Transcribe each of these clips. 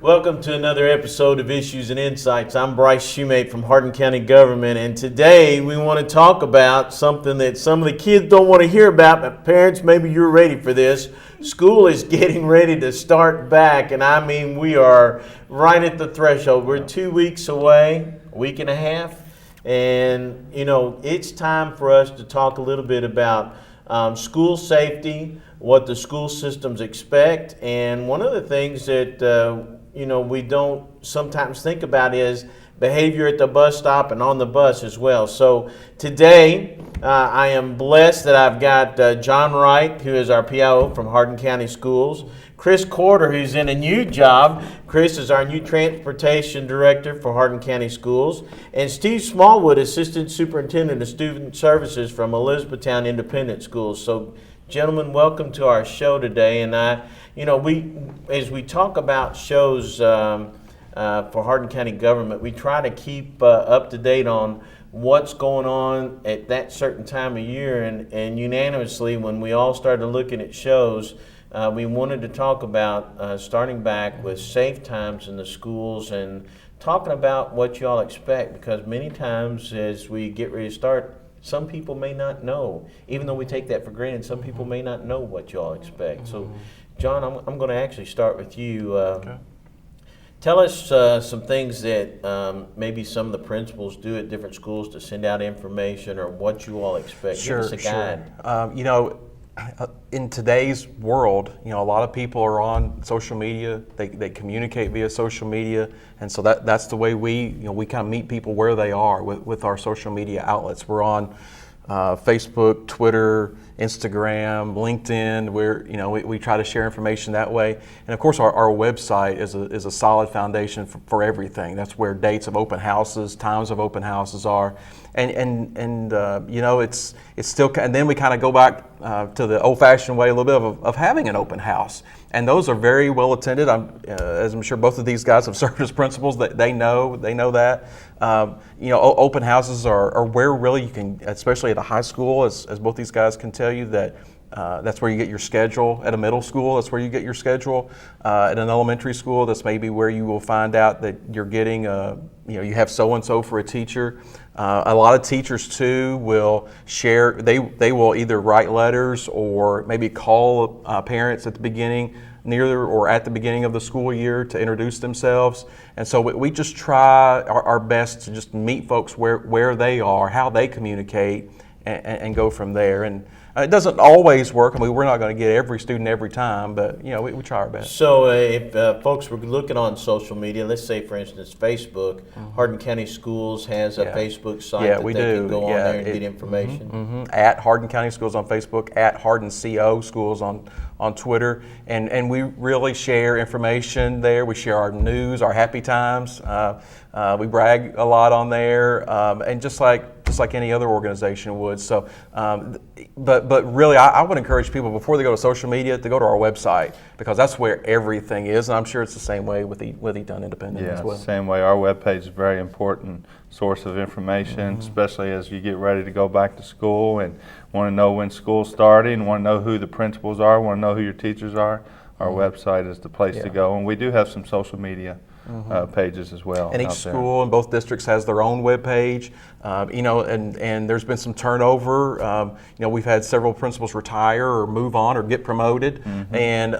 Welcome to another episode of Issues and Insights. I'm Bryce Shumate from Hardin County Government, and today we want to talk about something that some of the kids don't want to hear about, but parents, maybe you're ready for this. School is getting ready to start back, and I mean we are right at the threshold. We're 2 weeks away, a week and a half, and it's time for us to talk a little bit about school safety, what the school systems expect, and one of the things that we don't sometimes think about is behavior at the bus stop and on the bus as well. So today I am blessed that I've got John Wright, who is our PIO from Hardin County Schools, Chris Corder, who's in a new job. Chris is our new transportation director for Hardin County Schools, and Steve Smallwood, assistant superintendent of student services from Elizabethtown Independent Schools. So gentlemen, welcome to our show today. And as we talk about shows for Hardin County Government, we try to keep up to date on what's going on at that certain time of year. And unanimously, when we all started looking at shows, we wanted to talk about starting back with safe times in the schools and talking about what you all expect, because many times as we get ready to start, some people may not know. Even though we take that for granted, some people may not know what you all expect. So, John, I'm going to actually start with you. Okay. Tell us some things that maybe some of the principals do at different schools to send out information, or what you all expect. Sure, Give us a guide. Sure. In today's world, a lot of people are on social media. They communicate via social media, and so that's the way we kind of meet people where they are with our social media outlets. We're on Facebook, Twitter, Instagram, LinkedIn. We try to share information that way, and of course our website is a solid foundation for everything. That's where dates of open houses, times of open houses are, and it's still. And then we kind of go back to the old-fashioned way a little bit of having an open house, and those are very well attended. As I'm sure both of these guys have served as principals, that they know that. Open houses are where really you can, especially at a high school, as both these guys can tell you, that that's where you get your schedule. At a middle school, that's where you get your schedule. At an elementary school, that's maybe where you will find out that you're getting, you have so-and-so for a teacher. A lot of teachers too will share, they will either write letters or maybe call parents at the beginning, near or at the beginning of the school year, to introduce themselves. And so we just try our best to just meet folks where they are, how they communicate, and go from there. And it doesn't always work. I mean, we're not going to get every student every time, but we try our best. So if folks were looking on social media, let's say for instance Facebook, Hardin County Schools has a Facebook site that they can go on there and get information. At Hardin County Schools on Facebook, at Hardin CO Schools on Twitter, and we really share information there. We share our news, our happy times. We brag a lot on there, and just like any other organization would. So, but really, I would encourage people before they go to social media to go to our website, because that's where everything is, and I'm sure it's the same way with Eton Independent as well. Yeah, same way. Our webpage is a very important source of information, especially as you get ready to go back to school and want to know when school's starting, want to know who the principals are, want to know who your teachers are. Our website is the place to go, and we do have some social media pages as well. And each school in both districts has their own web page, and there's been some turnover. We've had several principals retire or move on or get promoted, and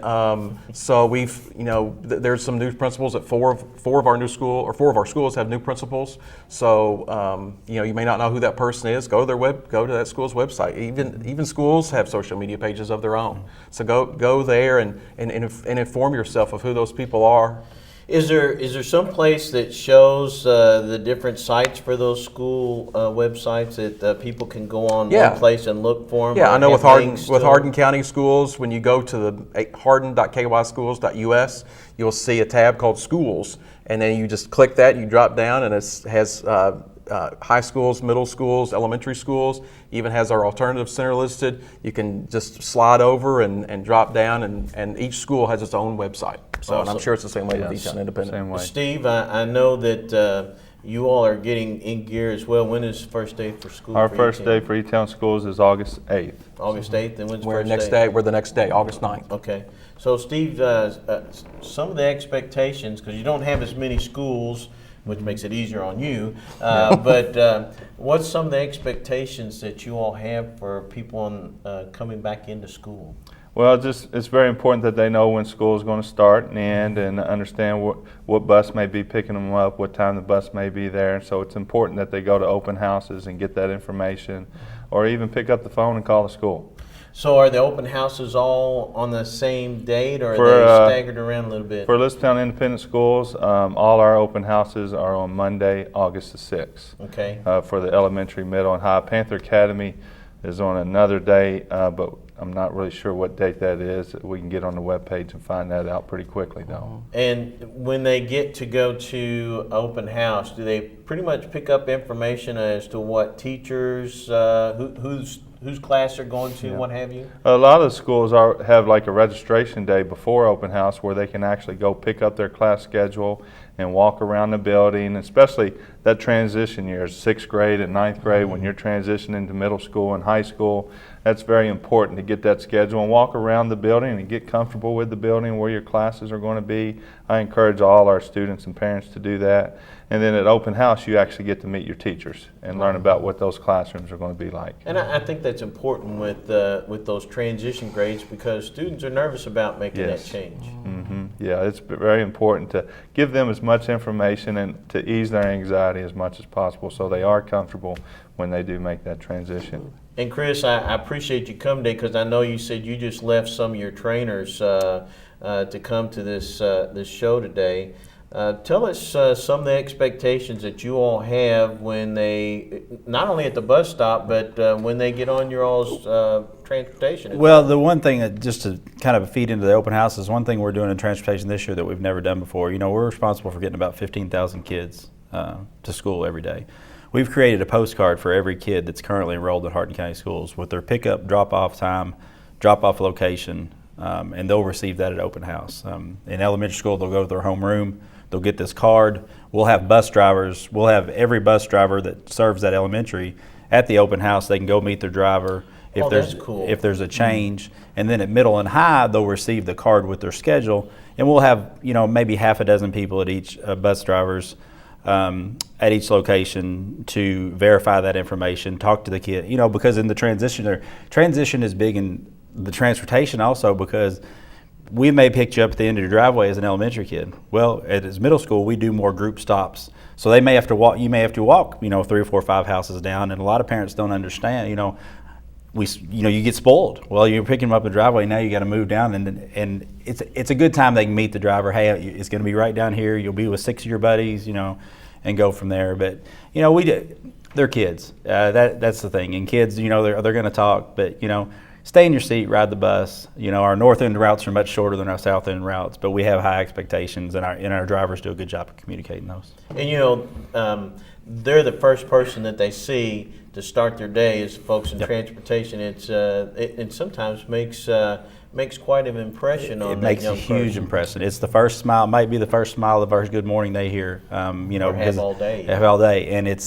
so there's some new principals at four of our schools have new principals. So you may not know who that person is. Go to that school's website. Even schools have social media pages of their own. So go there and inform yourself of who those people are. Is there some place that shows the different sites for those school websites that people can go on one place and look for them? Yeah, I know with Hardin County Schools, when you go to the hardin.kyschools.us, you'll see a tab called Schools, and then you just click that, you drop down, and it has high schools, middle schools, elementary schools, even has our alternative center listed. You can just slide over and drop down, and each school has its own website. So, and I'm sure it's the same way with Eton Independent. Same way. Steve, I know that you all are getting in gear as well. When is the first day for school? Our for first E-Town? day for E-Town schools is August 8th. August 8th, and when's the We're first next day? day. We're the next day, August 9th. Okay. So, Steve, some of the expectations, because you don't have as many schools, which makes it easier on you, but what's some of the expectations that you all have for people coming back into school? Well, it's very important that they know when school is going to start and end, and understand what bus may be picking them up, what time the bus may be there. So it's important that they go to open houses and get that information, or even pick up the phone and call the school. So are the open houses all on the same date, or are For, they staggered around a little bit? For Elizabethtown Independent Schools, all our open houses are on Monday, August the 6th. Okay. For the elementary, middle, and high. Panther Academy is on another day, but I'm not really sure what date that is. We can get on the webpage and find that out pretty quickly, though. And when they get to go to open house, do they pretty much pick up information as to what teachers, whose class they're going to, what have you? A lot of the schools have like a registration day before open house where they can actually go pick up their class schedule and walk around the building, especially that transition years, 6th grade and 9th grade, when you're transitioning to middle school and high school. That's very important to get that schedule and walk around the building and get comfortable with the building, where your classes are going to be. I encourage all our students and parents to do that. And then at open house, you actually get to meet your teachers and learn about what those classrooms are going to be like. And I think that's important with those transition grades, because students are nervous about making that change. Mm-hmm. Yeah, it's very important to give them as much information and to ease their anxiety as much as possible, so they are comfortable when they do make that transition. And Chris, I appreciate you coming today, because I know you said you just left some of your trainers to come to this show today. Tell us some of the expectations that you all have when they, not only at the bus stop, but when they get on your all's transportation. Well, the one thing that, just to kind of feed into the open houses, one thing we're doing in transportation this year that we've never done before. You know, we're responsible for getting about 15,000 kids to school every day. We've created a postcard for every kid that's currently enrolled in Hardin County Schools with their pickup, drop-off time, drop-off location, and they'll receive that at open house. In elementary school, they'll go to their homeroom. They'll get this card. We'll have bus drivers. We'll have every bus driver that serves that elementary at the open house. They can go meet their driver if that's cool. if there's a change. And then at middle and high, they'll receive the card with their schedule. And we'll have, you know, maybe half a dozen people at each bus drivers at each location to verify that information, talk to the kid. You know, because in the transition is big in the transportation also, because we may pick you up at the end of your driveway as an elementary kid. Well, as middle school, we do more group stops. So they may have to walk, you may have to walk, you know, 3 or 4 or 5 houses down, and a lot of parents don't understand, you know, you get spoiled. Well, you're picking them up in the driveway, now you got to move down, and it's a good time they can meet the driver. Hey, it's going to be right down here. You'll be with 6 of your buddies, you know, and go from there. But, you know, they're kids. That's the thing. And kids, you know, they're going to talk, but, you know, stay in your seat, ride the bus. You know, our north end routes are much shorter than our south end routes, but we have high expectations, and our drivers do a good job of communicating those. And you know, they're the first person that they see to start their day as folks in transportation. It sometimes makes quite an impression on It that makes a young huge person. impression. It's the first smile, might be the first smile, the first good morning they hear. You know, Or have all day. Have all day, and it's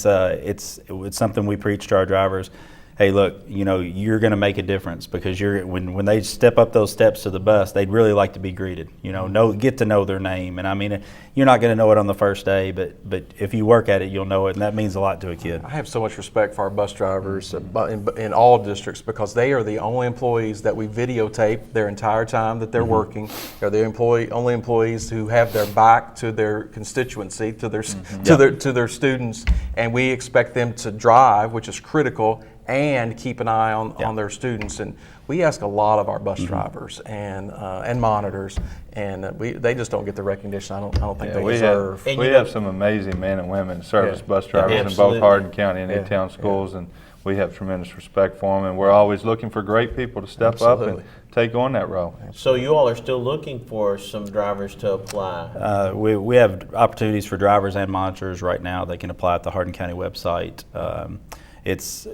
something we preach to our drivers. Hey, look, you know, you're going to make a difference, because when they step up those steps to the bus, they'd really like to be greeted. You know, get to know their name, and I mean, you're not going to know it on the first day, but if you work at it, you'll know it, and that means a lot to a kid. I have so much respect for our bus drivers in all districts, because they are the only employees that we videotape their entire time that they're working. They're the only employees who have their back to their constituency, to their students, and we expect them to drive, which is critical, and keep an eye on their students. And we ask a lot of our bus drivers and monitors, and they just don't get the recognition I don't think they deserve. We have some amazing men and women service bus drivers in both Hardin County and E-Town schools, and we have tremendous respect for them, and we're always looking for great people to step up and take on that role. So you all are still looking for some drivers to apply? We have opportunities for drivers and monitors right now. They can apply at the Hardin County website. It's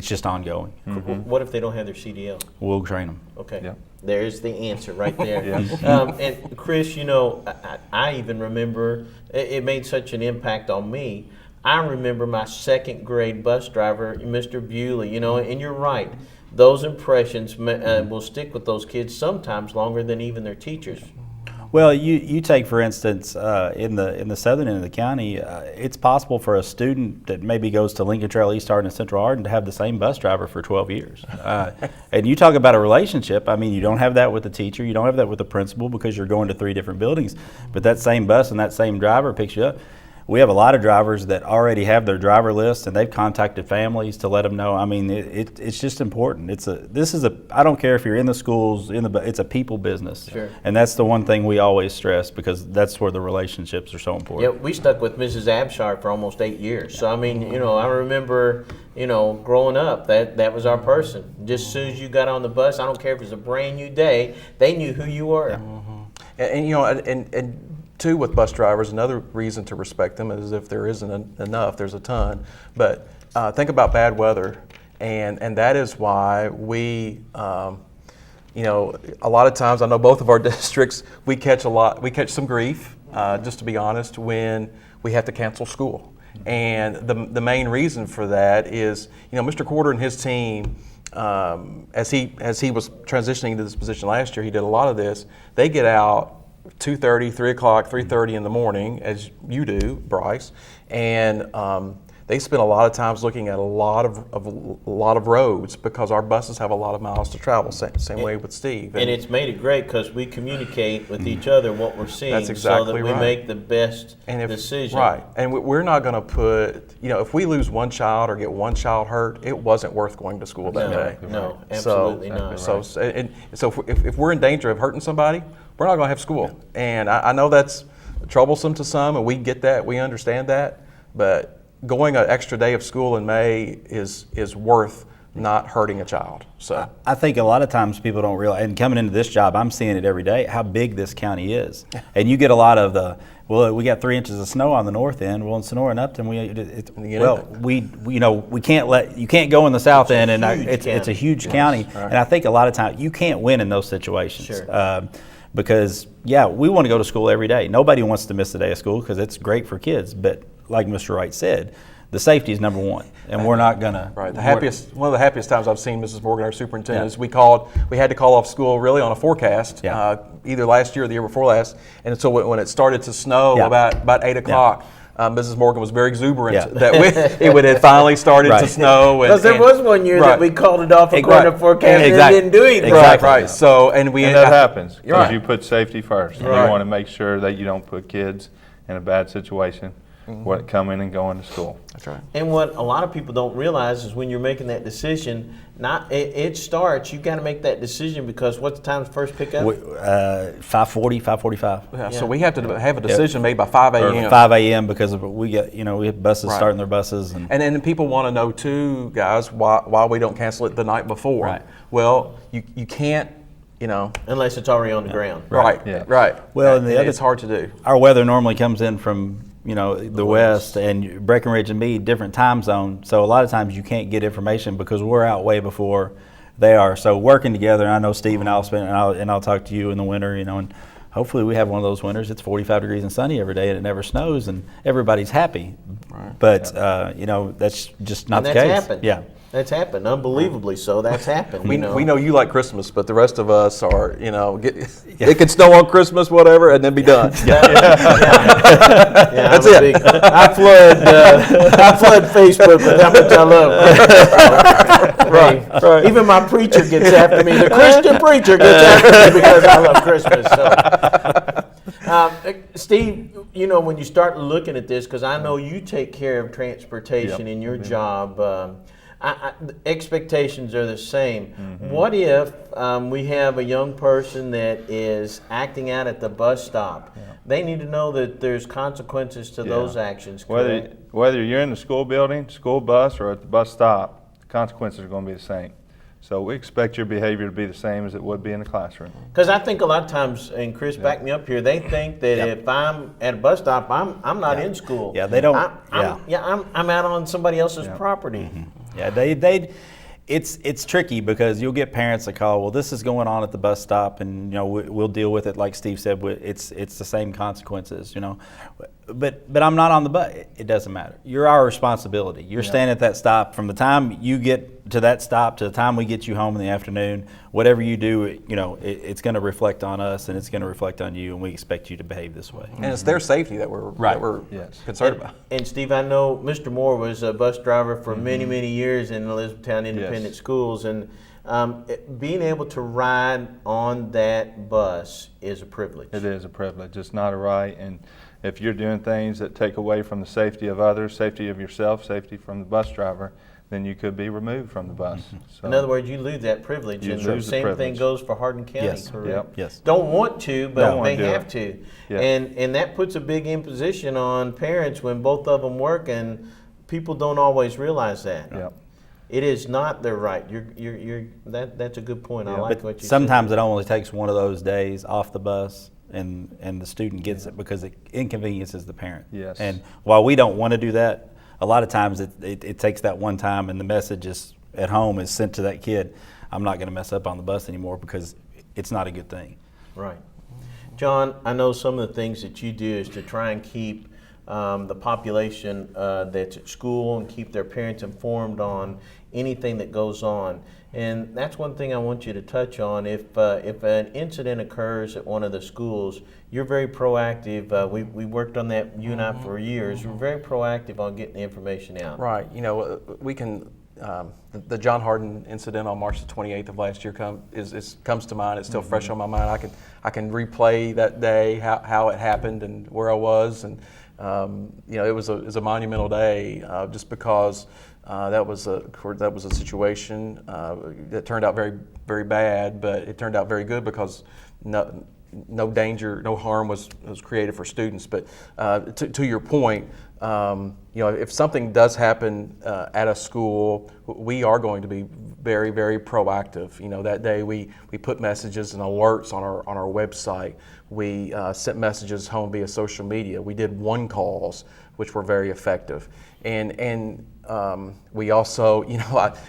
just ongoing. Mm-hmm. What if they don't have their CDL? We'll train them. Okay. Yeah. There's the answer right there. And Chris, you know, I even remember it made such an impact on me. I remember my second grade bus driver, Mr. Bewley, you know, and you're right. Those impressions will stick with those kids sometimes longer than even their teachers. Well, you take, for instance, in the southern end of the county, it's possible for a student that maybe goes to Lincoln Trail, East Hardin, and Central Hardin to have the same bus driver for 12 years. And you talk about a relationship. I mean, you don't have that with the teacher. You don't have that with the principal because you're going to 3 different buildings. But that same bus and that same driver picks you up. We have a lot of drivers that already have their driver list, and they've contacted families to let them know. I mean, it's just important. I don't care if you're in the schools, it's a people business. Sure. And that's the one thing we always stress because that's where the relationships are so important. Yeah, we stuck with Mrs. Abshire for almost 8 years. So, I mean, you know, I remember, you know, growing up, that was our person. Just as soon as you got on the bus, I don't care if it was a brand new day, they knew who you were. Yeah. And you know, and two, with bus drivers, another reason to respect them is if there isn't enough, there's a ton. But think about bad weather, and that is why we, you know, a lot of times, I know both of our districts, we catch some grief, just to be honest, when we have to cancel school. And the main reason for that is, you know, Mr. Corder and his team, as he was transitioning into this position last year, he did a lot of this. They get out 2:30, 3 o'clock, 3:30 in the morning, as you do, Bryce, and they spend a lot of times looking at a lot of roads because our buses have a lot of miles to travel. Same way with Steve. And it's made it great because we communicate with each other what we're seeing, That's exactly so that we right. make the best decision. Right, and we're not going to put, you know, if we lose one child or get one child hurt, it wasn't worth going to school that day. No, absolutely not. So if we're in danger of hurting somebody, we're not going to have school. And I know that's troublesome to some, and we get that, we understand that, but going an extra day of school in May is worth not hurting a child. So I think a lot of times people don't realize, and coming into this job, I'm seeing it every day, how big this county is. And you get a lot of we got 3 inches of snow on the north end. Well, in Sonora and Upton, you can't go in the south end, and it's a huge county. Right. And I think a lot of times you can't win in those situations. Sure. Because we want to go to school every day. Nobody wants to miss a day of school because it's great for kids. But like Mr. Wright said, the safety is number one, and we're not gonna. Right. One of the happiest times I've seen Mrs. Morgan, our superintendent, is we had to call off school really on a forecast, either last year or the year before last. And so when it started to snow about 8 o'clock. Mrs. Morgan was very exuberant that it had finally started to snow. Because there was one year that we called it off according to forecast and it didn't do anything. Right. So and that happens because you put safety first. You want to make sure that you don't put kids in a bad situation. Coming and going to school. That's right. And what a lot of people don't realize is when you're making that decision, it starts. You got to make that decision because what's the time's first pickup? 5:40, 5:45. Yeah. So we have to have a decision made by 5 a.m. 5 a.m. because we have buses starting their buses, and then people want to know too, guys, why we don't cancel it the night before. Right. Well, you can't. You know, unless it's already on the ground. Right. Yeah. Right. Well, and it's hard to do. Our weather normally comes in from the west, and Breckenridge and Meade, different time zone. So a lot of times you can't get information because we're out way before they are. So working together, and I know Steve and I'll talk to you in the winter, and hopefully we have one of those winters. It's 45 degrees and sunny every day, and it never snows, and everybody's happy. Right. But that's just not the case. Happened. Yeah. That's happened, unbelievably so. That's happened. We know you like Christmas, but the rest of us are, it can snow on Christmas, whatever, and then be done. That's it. I flood Facebook with how much I love Christmas. Right. Even my preacher gets after me. The Christian preacher gets after me because I love Christmas. So. Steve, when you start looking at this, because I know you take care of transportation in your job. Expectations are the same. Mm-hmm. What if we have a young person that is acting out at the bus stop? Yeah. They need to know that there's consequences to those actions. Whether you're in the school building, school bus, or at the bus stop, the consequences are going to be the same. So we expect your behavior to be the same as it would be in the classroom. Because I think a lot of times, and Chris, back me up here, they think that if I'm at a bus stop, I'm not in school. Yeah, they don't. I'm out on somebody else's property. Mm-hmm. Yeah, it's tricky because you'll get parents that call, well, this is going on at the bus stop, and we'll deal with it. Like Steve said, it's the same consequences. but I'm not on the bus. It doesn't matter. You're our responsibility. You're standing at that stop from the time you get to that stop to the time we get you home in the afternoon. Whatever you do, it's going to reflect on us and it's going to reflect on you, and we expect you to behave this way. And it's their safety that we're Yes. concerned about. And Steve, I know Mr. Moore was a bus driver for many, many years in Elizabethtown Independent Schools, and being able to ride on that bus is a privilege. It is a privilege. It's not a right. And if you're doing things that take away from the safety of others, safety of yourself, safety from the bus driver, then you could be removed from the bus. So, In other words, you lose that privilege, You and the lose the same thing privilege. goes for Hardin County, Yes. correct? Yep. Yes. Don't want to, but Don't may wanna do have it. to. Yeah. And that puts a big imposition on parents when both of them work, and people don't always realize that. Yep. It is not their right. That's a good point. I Yeah. like But what you sometimes it only takes one of those days off the bus, and the student gets it because it inconveniences the parent. Yes. And while we don't want to do that, a lot of times it takes that one time, and the message is at home is sent to that kid. I'm not going to mess up on the bus anymore because it's not a good thing. said. Right. John, I know some of the things that you do is to try and keep the population that's at school and keep their parents informed on anything that goes on. And that's one thing I want you to touch on. If an incident occurs at one of the schools, you're very proactive. We worked on that, you and I, for years. We're very proactive on getting the information out. Right. We can. The John Hardin incident on March the 28th of last year comes to mind. It's still fresh on my mind. I can replay that day, how it happened and where I was, and it was a monumental day just because that was a situation that turned out very, very bad, but it turned out very good because no danger, no harm was created for students. But to your point, if something does happen at a school, we are going to be very, very proactive. That day we put messages and alerts on our website. We sent messages home via social media. We did one calls, which were very effective. And we also,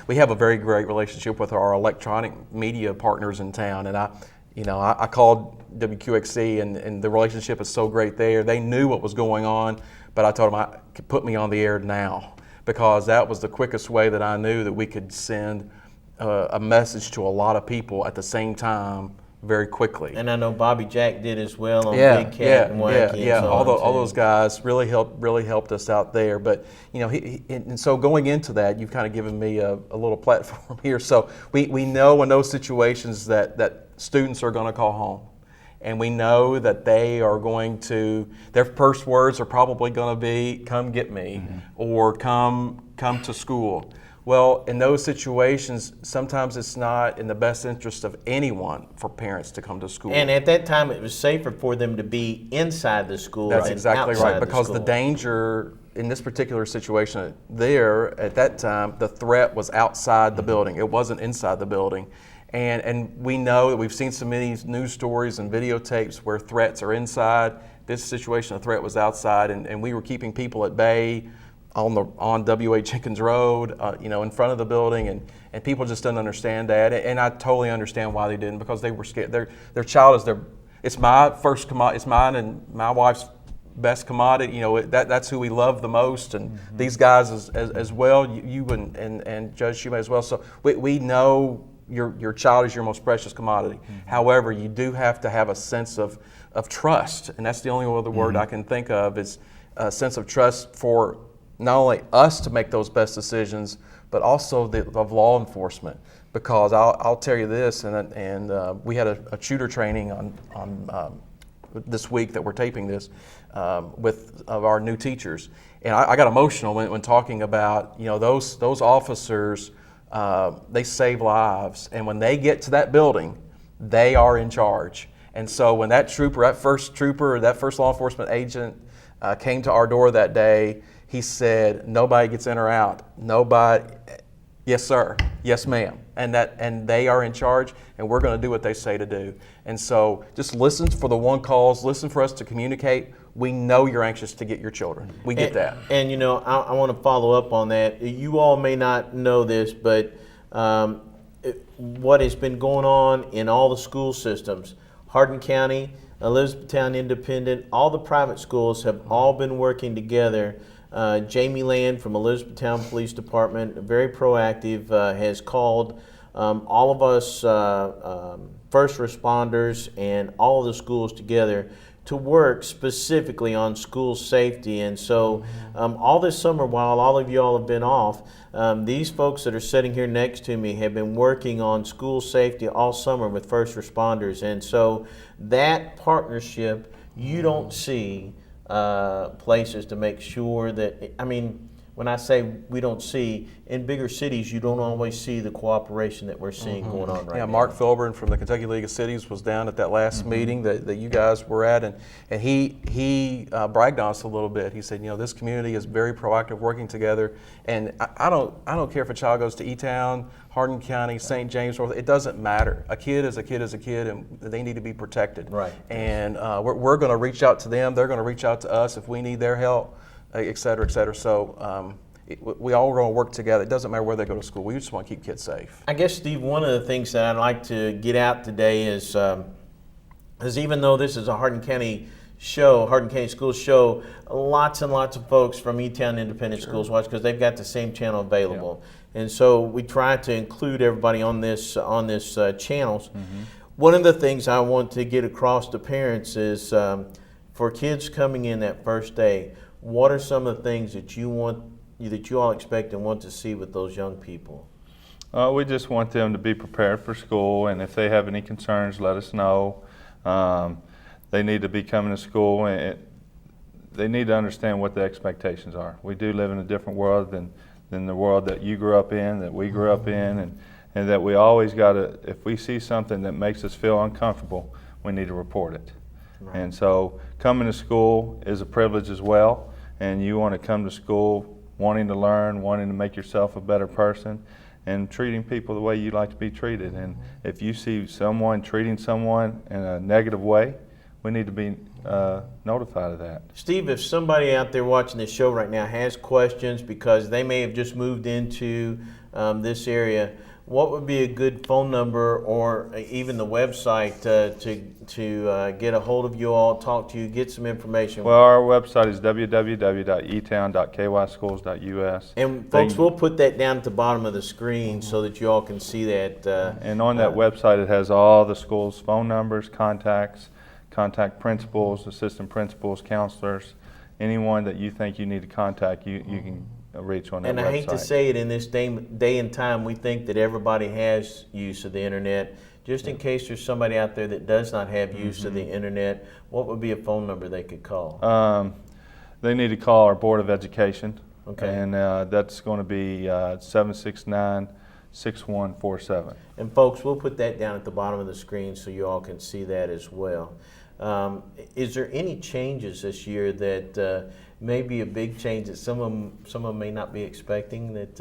we have a very great relationship with our electronic media partners in town. And I called WQXC, and the relationship is so great there. They knew what was going on, but I told them put me on the air now, because that was the quickest way that I knew that we could send a message to a lot of people at the same time very quickly. And I know Bobby Jack did as well on Big Cat and Wacky. And so all those guys really helped us out there. But and so going into that, you've kind of given me a little platform here. So we know in those situations that students are going to call home, and we know that they are going to, their first words are probably going to be, "Come get me," or come to school. Well, in those situations, sometimes it's not in the best interest of anyone for parents to come to school. And at that time, it was safer for them to be inside the school. That's than exactly outside right, because the school. danger in this particular situation there, at that time, the threat was outside the building. It wasn't inside the building. And we know that we've seen so many news stories and videotapes where threats are inside. This situation, the threat was outside, and we were keeping people at bay on W.A. Jenkins Road, in front of the building, and people just didn't understand that. And I totally understand why they didn't, because they were scared. Their child is it's my first commodity. It's mine and my wife's best commodity. That's who we love the most, and these guys as well. You and Judge Shumate as well. So we know your child is your most precious commodity. However, you do have to have a sense of trust, and that's the only other word I can think of, is a sense of trust for not only us to make those best decisions, but also of law enforcement. Because I'll tell you this, and we had a shooter training on this week that we're taping this with our new teachers, and I got emotional when talking about those officers. They save lives, and when they get to that building, they are in charge. And so when that first law enforcement agent came to our door that day, he said, "Nobody gets in or out. Nobody, yes sir, yes ma'am," and they are in charge, and we're going to do what they say to do. And so just listen for the one calls, listen for us to communicate. We know you're anxious to get your children. We get that. And I want to follow up on that. You all may not know this, but what has been going on in all the school systems, Hardin County, Elizabethtown Independent, all the private schools have all been working together. Jamie Land from Elizabethtown Police Department, very proactive, has called all of us first responders and all of the schools together to work specifically on school safety. And so all this summer, while all of y'all have been off, these folks that are sitting here next to me have been working on school safety all summer with first responders. And so that partnership, you don't see places to make sure that, I mean, when I say we don't see, in bigger cities, you don't always see the cooperation that we're seeing going on right now. Mark Filburn from the Kentucky League of Cities was down at that last meeting that you guys were at, and he bragged on us a little bit. He said, you know, this community is very proactive, working together, and I don't care if a child goes to E-Town, Hardin County, St. James, it doesn't matter. A kid is a kid is a kid, and they need to be protected. Right. And we're going to reach out to them. They're going to reach out to us if we need their help, et cetera, et cetera. So we all are going to work together. It doesn't matter where they go to school. We just want to keep kids safe. I guess, Steve, one of the things that I'd like to get out today is even though this is a Hardin County show, Hardin County Schools show, lots and lots of folks from E-Town Independent Schools watch because they've got the same channel available. Yeah. And so we try to include everybody on this channels. Mm-hmm. One of the things I want to get across to parents is for kids coming in that first day, what are some of the things that you all expect and want to see with those young people? We just want them to be prepared for school, and if they have any concerns, let us know. They need to be coming to school, and they need to understand what the expectations are. We do live in a different world than the world that you grew up in, that we grew up in, and that we always got to, if we see something that makes us feel uncomfortable, we need to report it. Right. And so coming to school is a privilege as well, and you want to come to school wanting to learn, wanting to make yourself a better person, and treating people the way you like to be treated. And if you see someone treating someone in a negative way, we need to be notified of that. Steve, if somebody out there watching this show right now has questions because they may have just moved into this area, what would be a good phone number or even the website to get a hold of you all, talk to you, get some information? Well, our website is www.etown.kyschools.us. And folks, we'll put that down at the bottom of the screen so that you all can see that. And on that website, it has all the school's phone numbers, contact principals, assistant principals, counselors, anyone that you think you need to contact, you can reach on that website. And I hate to say it, in this day and time, we think that everybody has use of the internet. Just in case there's somebody out there that does not have use of the internet, what would be a phone number they could call? They need to call our Board of Education. Okay. And that's going to be 769-6147. And folks, we'll put that down at the bottom of the screen so you all can see that as well. Is there any changes this year that may be a big change that some of them may not be expecting, that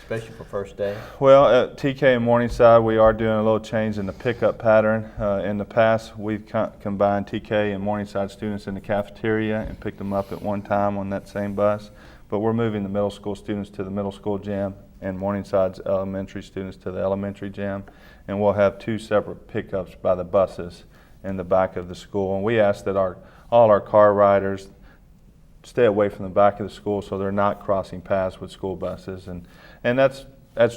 especially for first day? Well, at TK and Morningside, we are doing a little change in the pickup pattern. In the past, we've combined TK and Morningside students in the cafeteria and picked them up at one time on that same bus. But we're moving the middle school students to the middle school gym and Morningside's elementary students to the elementary gym. And we'll have two separate pickups by the buses in the back of the school. And we ask that all our car riders stay away from the back of the school so they're not crossing paths with school buses. And that's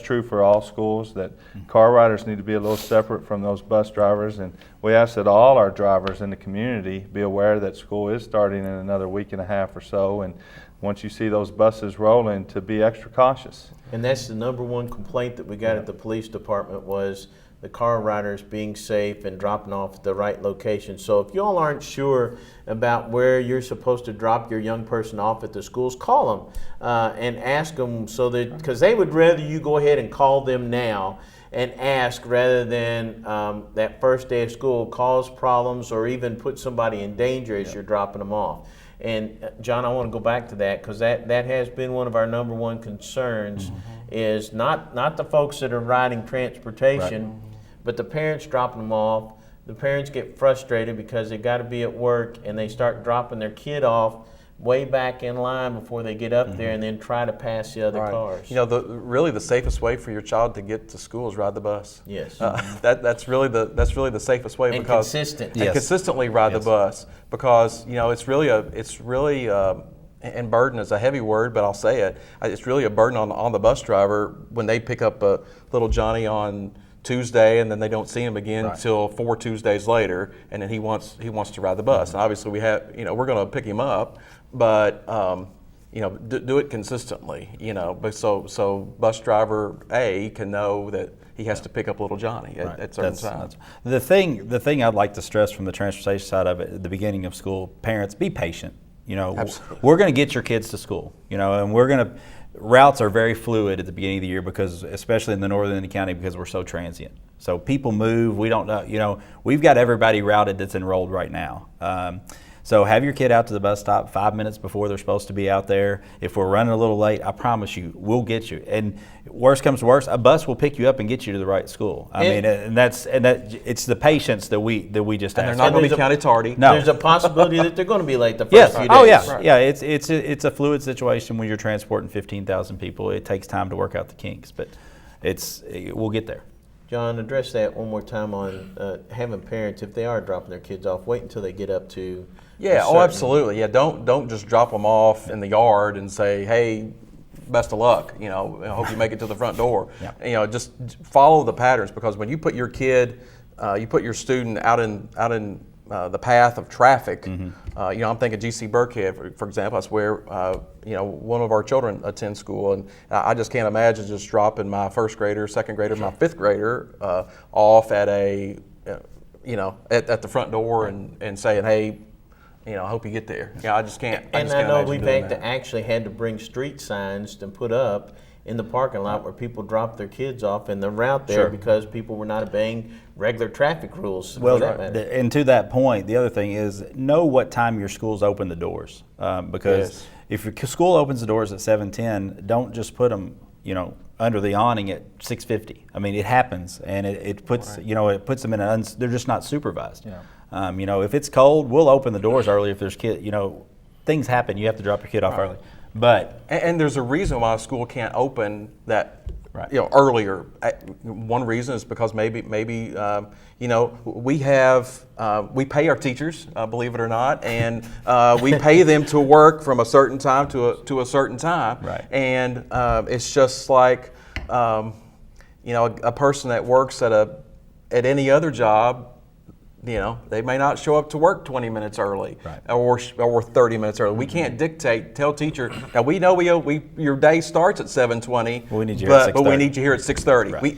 true for all schools, that car riders need to be a little separate from those bus drivers. And we ask that all our drivers in the community be aware that school is starting in another week and a half or so. And once you see those buses rolling, to be extra cautious. And that's the number one complaint that we got at the police department, was the car riders being safe and dropping off at the right location. So if you all aren't sure about where you're supposed to drop your young person off at the schools, call them and ask them, so that, because they would rather you go ahead and call them now and ask, rather than that first day of school cause problems or even put somebody in danger as you're dropping them off. And John, I want to go back to that, because that has been one of our number one concerns, is not the folks that are riding transportation, right, but the parents dropping them off. The parents get frustrated because they got to be at work and they start dropping their kid off way back in line before they get up there and then try to pass the other Right. cars. You know, really the safest way for your child to get to school is ride the bus. Yes. That's really the safest way And because consistent. and Yes. consistently ride the Yes. bus because you know it's really and burden is a heavy word, but I'll say it. It's really a burden on the bus driver when they pick up little Johnny on Tuesday and then they don't see him again until 4 Tuesdays later, and then he wants to ride the bus. And obviously we're going to pick him up, but do it consistently. But so bus driver A can know that he has to pick up little Johnny at certain times. The thing I'd like to stress from the transportation side of it at the beginning of school, parents, be patient. Absolutely. We're going to get your kids to school, and routes are very fluid at the beginning of the year because, especially in the northern end of the county, because we're so transient. So people move. We don't know. We've got everybody routed that's enrolled right now. So have your kid out to the bus stop 5 minutes before they're supposed to be out there. If we're running a little late, I promise you, we'll get you. And worst comes to worst, a bus will pick you up and get you to the right school. It's the patience that we just And they're ask. not going to be counted tardy. No. There's a possibility that they're going to be late the first Yes. few days. Oh yeah. Right. Yeah. It's a fluid situation when you're transporting 15,000 people. It takes time to work out the kinks, but we'll get there. John, address that one more time on having parents, if they are dropping their kids off, wait until they get up to Yeah, a certain- absolutely. Yeah, don't just drop them off in the yard and say, "Hey, best of luck." I hope you make it to the front door. Yeah. Just follow the patterns because when you put your kid, you put your student out in the path of traffic. I'm thinking GC Burkhead, for example. That's where one of our children attends school, and I just can't imagine just dropping my first grader, second grader, my fifth grader off at at the front door and saying, "Hey, I hope you get there." I just can't. And just I can't know imagine we've doing had that. to actually had to bring street signs to put up in the parking lot where people drop their kids off in the route there Sure. because people were not obeying regular traffic rules. For that matter. And to that point, the other thing is know what time your schools open the doors, because Yes. if your school opens the doors at 7:10, don't just put them, under the awning at 6:50. I mean, it happens, and it puts it puts them in they're just not supervised. Yeah. If it's cold, we'll open the doors early. If there's things happen, you have to drop your kid off early. But And there's a reason why a school can't open that Right. earlier. One reason is because maybe we pay our teachers, believe it or not, and we pay them to work from a certain time to a certain time. Right. And it's just like a person that works at any other job. They may not show up to work 20 minutes early, Right. or 30 minutes early. We can't tell teacher. Now we know your day starts at 7:20. We need you here at but we 6:30. need you here at 6:30. Right.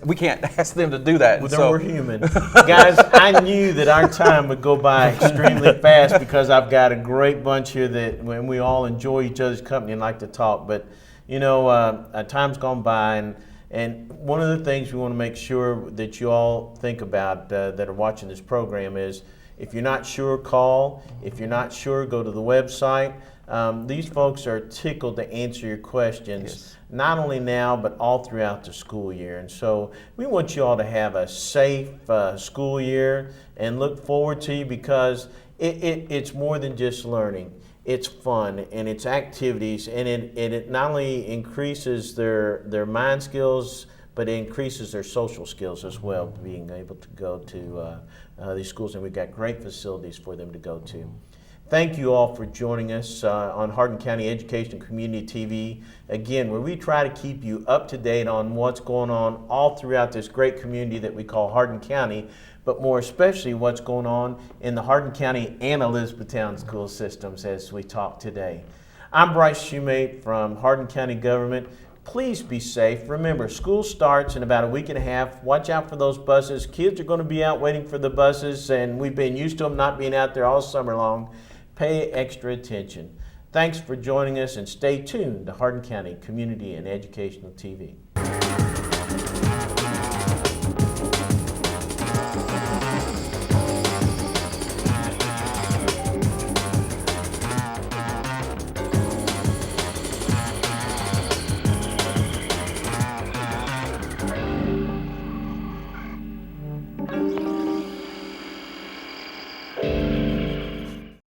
We can't ask them to do that. Well, And then we're human. Guys, I knew that our time would go by extremely fast because I've got a great bunch here that when we all enjoy each other's company and like to talk. But, time's gone by, and one of the things we want to make sure that you all think about that are watching this program is if you're not sure, call. If you're not sure, go to the website. These folks are tickled to answer your questions. Yes. Not only now, but all throughout the school year. And so we want you all to have a safe school year and look forward to you because it's more than just learning. It's fun and it's activities, and it not only increases their mind skills, but it increases their social skills as well, being able to go to these schools, and we've got great facilities for them to go to. Thank you all for joining us on Hardin County Education Community TV, again, where we try to keep you up to date on what's going on all throughout this great community that we call Hardin County, but more especially what's going on in the Hardin County and Elizabethtown school systems as we talk today. I'm Bryce Shumate from Hardin County Government. Please be safe. Remember, school starts in about a week and a half. Watch out for those buses. Kids are going to be out waiting for the buses, and we've been used to them not being out there all summer long. Pay extra attention. Thanks for joining us, and stay tuned to Hardin County Community and Educational TV.